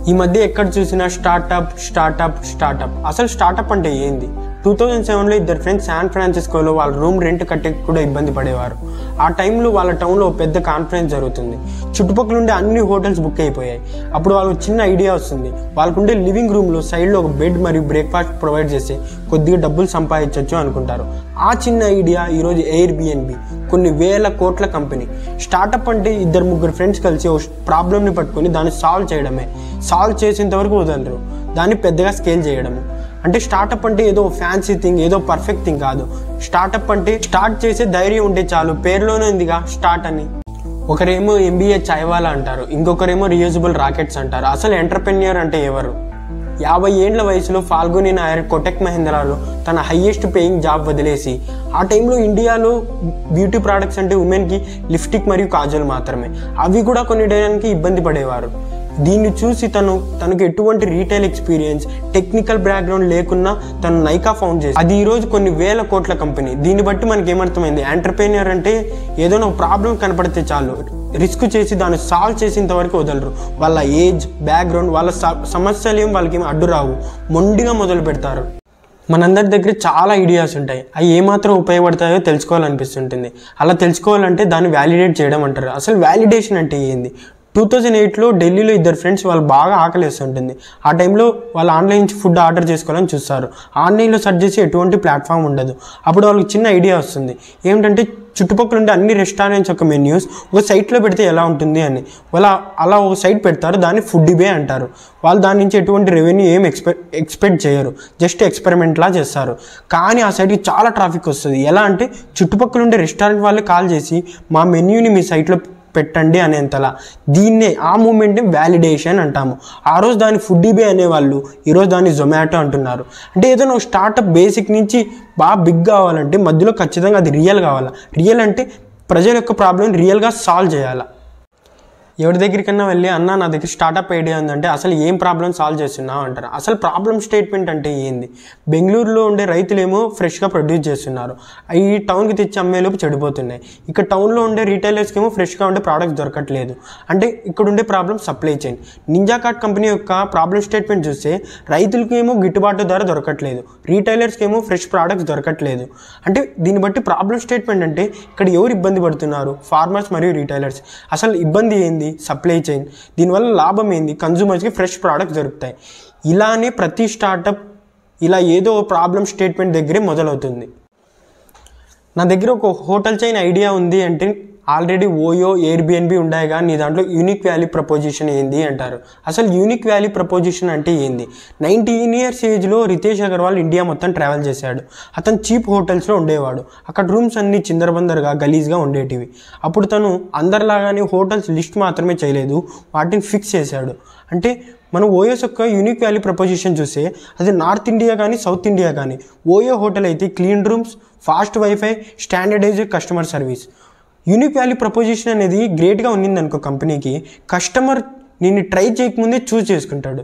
ఈ మధ్య ఎక్కడ చూసినా స్టార్టప్. అసలు స్టార్టప్ అంటే ఏంది? 2007లో ఇద్దరు ఫ్రెండ్స్ శాన్ ఫ్రాన్సిస్కోలో వాళ్ళ రూమ్ రెంట్ కట్టే కూడా ఇబ్బంది పడేవారు. ఆ టైంలో వాళ్ళ టౌన్లో పెద్ద కాన్ఫరెన్స్ జరుగుతుంది. చుట్టుపక్కల ఉండే అన్ని హోటల్స్ బుక్ అయిపోయాయి. అప్పుడు వాళ్ళకు చిన్న ఐడియా వస్తుంది. వాళ్ళకుండే లివింగ్ రూమ్లో సైడ్లో ఒక బెడ్ మరియు బ్రేక్ఫాస్ట్ ప్రొవైడ్ చేసి కొద్దిగా డబ్బులు సంపాదించవచ్చు అనుకుంటారు. ఆ చిన్న ఐడియా ఈరోజు ఎయిర్బిఎన్బి, కొన్ని వేల కోట్ల కంపెనీ. స్టార్టప్ అంటే ఇద్దరు ముగ్గురు ఫ్రెండ్స్ కలిసి ఒక ప్రాబ్లమ్ని పట్టుకొని దాన్ని సాల్వ్ చేయడమే. సాల్వ్ చేసేంత వరకు వదలరు, దాన్ని పెద్దగా స్కేల్ చేయడము. అంటే స్టార్టప్ అంటే ఏదో ఫ్యాన్సీ థింగ్, ఏదో పర్ఫెక్ట్ థింగ్ కాదు. స్టార్టప్ అంటే స్టార్ట్ చేసే ధైర్యం ఉంటే చాలు. పేరులోనే ఉందిగా స్టార్ట్ అని. ఒకరేమో MBA చాయ్వాలా అంటారు, ఇంకొకరేమో రీయూజబుల్ రాకెట్స్ అంటారు. అసలు ఎంటర్ప్రెన్యూర్ అంటే ఎవరు? 50 ఏండ్ల వయసులో ఫాల్గుని నాయర్ కోటక్ మహీంద్రాలో తన హైయెస్ట్ పేయింగ్ జాబ్ వదిలేసి, ఆ టైంలో ఇండియాలో బ్యూటీ ప్రోడక్ట్స్ అంటే ఉమెన్కి లిప్స్టిక్ మరియు కాజల్ మాత్రమే, అవి కూడా కొనియడానికి ఇబ్బంది పడేవారు. దీన్ని చూసి తనకు ఎటువంటి రీటైల్ ఎక్స్పీరియన్స్, టెక్నికల్ బ్యాక్గ్రౌండ్ లేకున్నా తను నైకా ఫౌండ్ చేసి అది ఈరోజు కొన్ని వేల కోట్ల కంపెనీ. దీన్ని బట్టి మనకి ఏమర్థమైంది? ఎంటర్ప్రెన్యూర్ అంటే ఏదో ఒక ప్రాబ్లం కనపడితే చాలు రిస్క్ చేసి దాన్ని సాల్వ్ చేసేంత వరకు వదలరు. వాళ్ళ ఏజ్, బ్యాక్గ్రౌండ్, వాళ్ళ సమస్యలు ఏం వాళ్ళకి అడ్డు రావు, మొండిగా మొదలు పెడతారు. మనందరి దగ్గర చాలా ఐడియాస్ ఉంటాయి, అవి ఏమాత్రం ఉపయోగపడతాయో తెలుసుకోవాలనిపిస్తుంటుంది. అలా తెలుసుకోవాలంటే దాన్ని వ్యాలిడేట్ చేయడం అంటారు. అసలు వ్యాలిడేషన్ అంటే ఏంది? 2008లో ఢిల్లీలో ఇద్దరు ఫ్రెండ్స్ వాళ్ళు బాగా ఆకలిస్తుంటుంది. ఆ టైంలో వాళ్ళు ఆన్లైన్ నుంచి ఫుడ్ ఆర్డర్ చేసుకోవాలని చూస్తారు. ఆన్లైన్లో సెర్చ్ చేసి ఎటువంటి ప్లాట్ఫామ్ ఉండదు. అప్పుడు వాళ్ళకి చిన్న ఐడియా వస్తుంది. ఏమిటంటే చుట్టుపక్కల ఉండే అన్ని రెస్టారెంట్స్ యొక్క మెన్యూస్ ఒక సైట్లో పెడితే ఎలా ఉంటుంది అని. వాళ్ళు అలా ఒక సైట్ పెడతారు, దాన్ని ఫుడ్డీబే అంటారు. వాళ్ళు దాని నుంచి ఎటువంటి రెవెన్యూ ఏం ఎక్స్పెక్ట్ చేయరు, జస్ట్ ఎక్స్పెరిమెంట్లా చేస్తారు. కానీ ఆ సైట్కి చాలా ట్రాఫిక్ వస్తుంది. ఎలా అంటే చుట్టుపక్కల ఉండే రెస్టారెంట్ వాళ్ళే కాల్ చేసి మా మెన్యూని మీ సైట్లో పెట్టండి అనేంతలా. దీన్నే, ఆ మూమెంట్ని వ్యాలిడేషన్ అంటాము. ఆ రోజు దాన్ని ఫుడ్డీబే అనేవాళ్ళు, ఈరోజు దాన్ని జొమాటో అంటున్నారు. అంటే ఏదైనా ఒక స్టార్టప్ బేసిక్ నుంచి బాగా బిగ్ కావాలంటే మధ్యలో ఖచ్చితంగా అది రియల్ కావాలా. రియల్ అంటే ప్రజల యొక్క ప్రాబ్లమ్ రియల్గా సాల్వ్ చేయాలా. ఎవరి దగ్గరికన్నా వెళ్ళి అన్న నా దగ్గర స్టార్టప్ ఐడియా ఉందంటే అసలు ఏం ప్రాబ్లం సాల్వ్ చేస్తున్నావు అంటారు. అసలు ప్రాబ్లం స్టేట్మెంట్ అంటే ఏంది? బెంగళూరులో ఉండే రైతులేమో ఫ్రెష్గా ప్రొడ్యూస్ చేస్తున్నారు, అవి టౌన్కి తెచ్చి అమ్మేలోపు చెడిపోతున్నాయి. ఇక్కడ టౌన్లో ఉండే రీటైలర్స్కి ఏమో ఫ్రెష్గా ఉండే ప్రోడక్ట్స్ దొరకట్లేదు. అంటే ఇక్కడ ఉండే problem supply chain. Ninja cart company యొక్క ప్రాబ్లం స్టేట్మెంట్ చూస్తే రైతులకి ఏమో గిట్టుబాటు ధర దొరకట్లేదు, రీటైలర్స్కి ఏమో ఫ్రెష్ ప్రోడక్ట్స్ దొరకట్లేదు. అంటే దీన్ని బట్టి ప్రాబ్లం స్టేట్మెంట్ అంటే ఇక్కడ ఎవరు ఇబ్బంది పడుతున్నారు? ఫార్మర్స్ మరియు రీటైలర్స్. అసలు ఇబ్బంది ఏంది? Supply chain. దీనివల్ల లాభం ఏంది? కన్జ్యూమర్స్కి ఫ్రెష్ ప్రోడక్ట్స్ దొరుకుతాయి. ఇలానే ప్రతి స్టార్టప్ ఇలా ఏదో ప్రాబ్లం స్టేట్మెంట్ దగ్గరే మొదలవుతుంది. నా దగ్గర ఒక హోటల్ చైన్ ఐడియా ఉంది అంటే ఆల్రెడీ ఓయో, ఎయిర్బిఎన్బి ఉన్నాయి, కానీ నీ దాంట్లో యూనిక్ వాల్యూ ప్రపోజిషన్ ఏంది అంటారు. అసలు యూనిక్ వాల్యూ ప్రపోజిషన్ అంటే ఏంది? 19 years ఏజ్లో రితేష్ అగర్వాల్ ఇండియా మొత్తం ట్రావెల్ చేశాడు. అతను చీప్ హోటల్స్లో ఉండేవాడు. అక్కడ రూమ్స్ అన్నీ చిందరబందరగా గలీజ్గా ఉండేటివి. అప్పుడు తను అందరిలాగానే హోటల్స్ లిస్ట్ మాత్రమే చేయలేదు, వాటిని ఫిక్స్ చేశాడు. అంటే మనం ఓయోస్ యొక్క యూనిక్ వాల్యూ ప్రపోజిషన్ చూస్తే అది నార్త్ ఇండియా కానీ సౌత్ ఇండియా కానీ, ఓయో హోటల్ అయితే clean rooms, fast wifi, standardised customer service. Unique value proposition అనేది గ్రేట్గా ఉన్నింది అనుకో కంపెనీకి, కస్టమర్ నిన్ను ట్రై చేయకముందే చూస్ చేసుకుంటాడు.